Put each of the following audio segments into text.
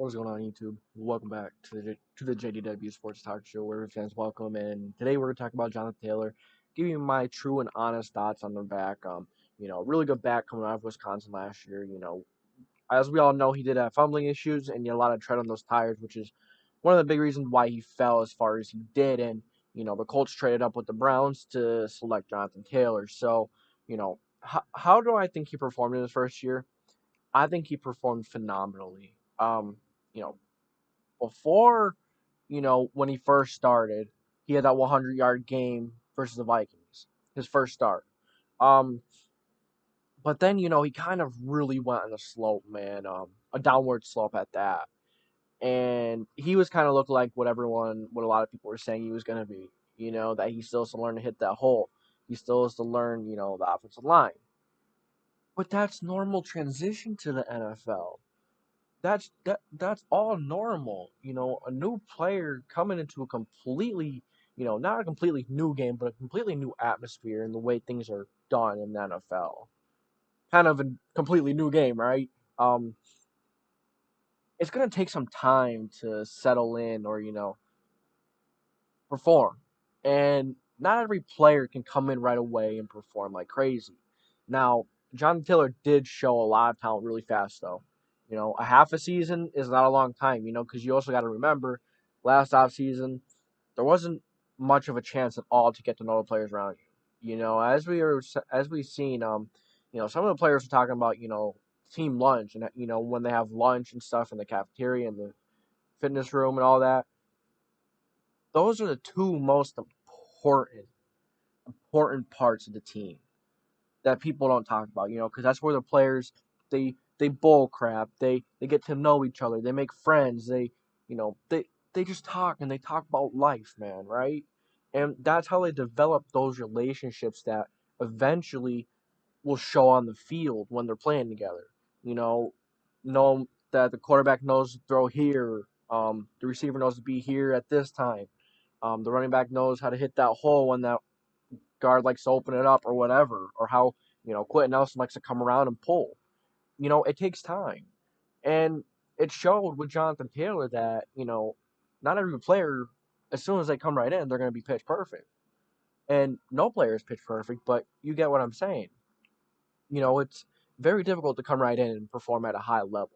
What is going on, YouTube? Welcome back to the JDW Sports Talk Show, where fans welcome. And today we're going to talk about Jonathan Taylor, give you my true and honest thoughts on the back. Really good back coming out of Wisconsin last year. As we all know, he did have fumbling issues and a lot of tread on those tires, which is one of the big reasons why he fell as far as he did. And the Colts traded up with the Browns to select Jonathan Taylor. So, how do I think he performed in his first year? I think he performed phenomenally. You know, before, when he first started, he had that 100-yard game versus the Vikings, his first start. Um, but then, he kind of really went on a slope, man, a downward slope at that. And he was kind of looking like what a lot of people were saying he was going to be, that he still has to learn to hit that hole. He still has to learn, the offensive line. But that's normal transition to the NFL. That's all normal. A new player coming into a completely, not a completely new game, but a completely new atmosphere and the way things are done in the NFL. Kind of a completely new game, right? Um, it's gonna take some time to settle in or perform, and not every player can come in right away and perform like crazy. Now, Jonathan Taylor did show a lot of talent really fast, though. A half a season is not a long time, because you also got to remember last offseason, there wasn't much of a chance at all to get to know the players around you. As we've seen, some of the players are talking about, team lunch and, when they have lunch and stuff in the cafeteria and the fitness room and all that. Those are the two most important parts of the team that people don't talk about, because that's where the players they bull crap, they get to know each other, they make friends, they just talk and they talk about life, man, right? And that's how they develop those relationships that eventually will show on the field when they're playing together. Know that the quarterback knows to throw here, the receiver knows to be here at this time, the running back knows how to hit that hole when that guard likes to open it up or whatever, or how, Quentin Nelson likes to come around and pull. It takes time. And it showed with Jonathan Taylor that, not every player, as soon as they come right in, they're going to be pitch perfect. And no player is pitch perfect, but you get what I'm saying. It's very difficult to come right in and perform at a high level.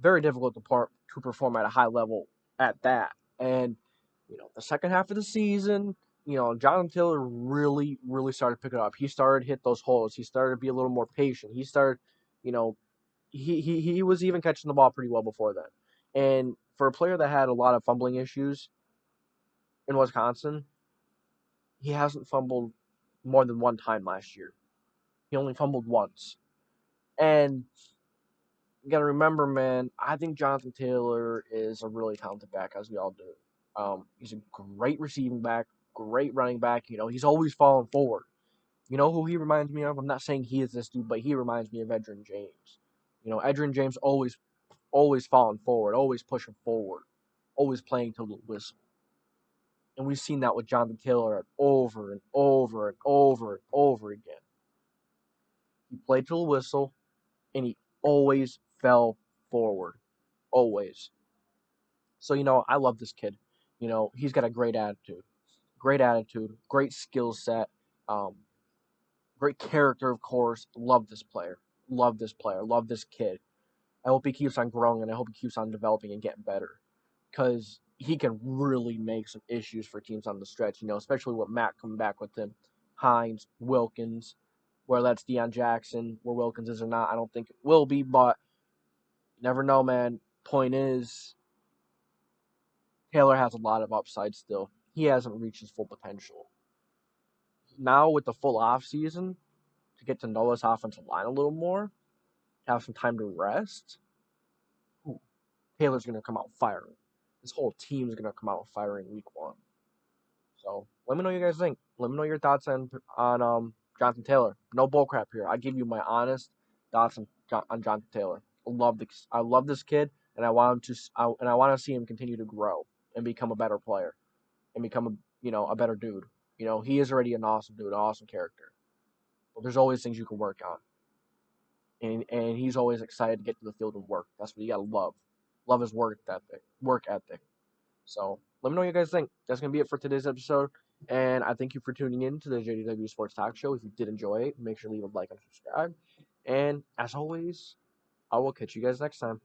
Very difficult to perform at a high level at that. And, the second half of the season, Jonathan Taylor really, really started picking up. He started to hit those holes. He started to be a little more patient. He started, you know, he was even catching the ball pretty well before then. And for a player that had a lot of fumbling issues in Wisconsin, he hasn't fumbled more than one time last year. He only fumbled once. And you got to remember, man, I think Jonathan Taylor is a really talented back, as we all do. He's a great receiving back, great running back. He's always falling forward. You know who he reminds me of? I'm not saying he is this dude, but he reminds me of Edgerrin James. Edgerrin James always falling forward, always pushing forward, always playing to the whistle. And we've seen that with Jonathan Taylor over and over and over and over again. He played to the whistle, and he always fell forward. Always. So, I love this kid. He's got a great attitude. Great skill set, great character, of course. Love this player. Love this kid. I hope he keeps on growing, and I hope he keeps on developing and getting better, because he can really make some issues for teams on the stretch, especially with Matt coming back with him. Hines, Wilkins, where that's Deion Jackson, where Wilkins is or not, I don't think it will be, but you never know, man. Point is, Taylor has a lot of upside still. He hasn't reached his full potential. Now with the full off season, to get to know this offensive line a little more, have some time to rest, Taylor's going to come out firing. This whole team is going to come out firing week one. So let me know what you guys think. Let me know your thoughts on Jonathan Taylor. No bullcrap here. I give you my honest thoughts on Jonathan Taylor. I love this kid, and I want to see him continue to grow and become a better player and become a better dude. He is already an awesome dude, an awesome character. But there's always things you can work on. And he's always excited to get to the field and work. That's what you gotta love. love his work ethic. So let me know what you guys think. That's gonna be it for today's episode. And I thank you for tuning in to the JDW Sports Talk Show. If you did enjoy it, make sure to leave a like and subscribe. And as always, I will catch you guys next time.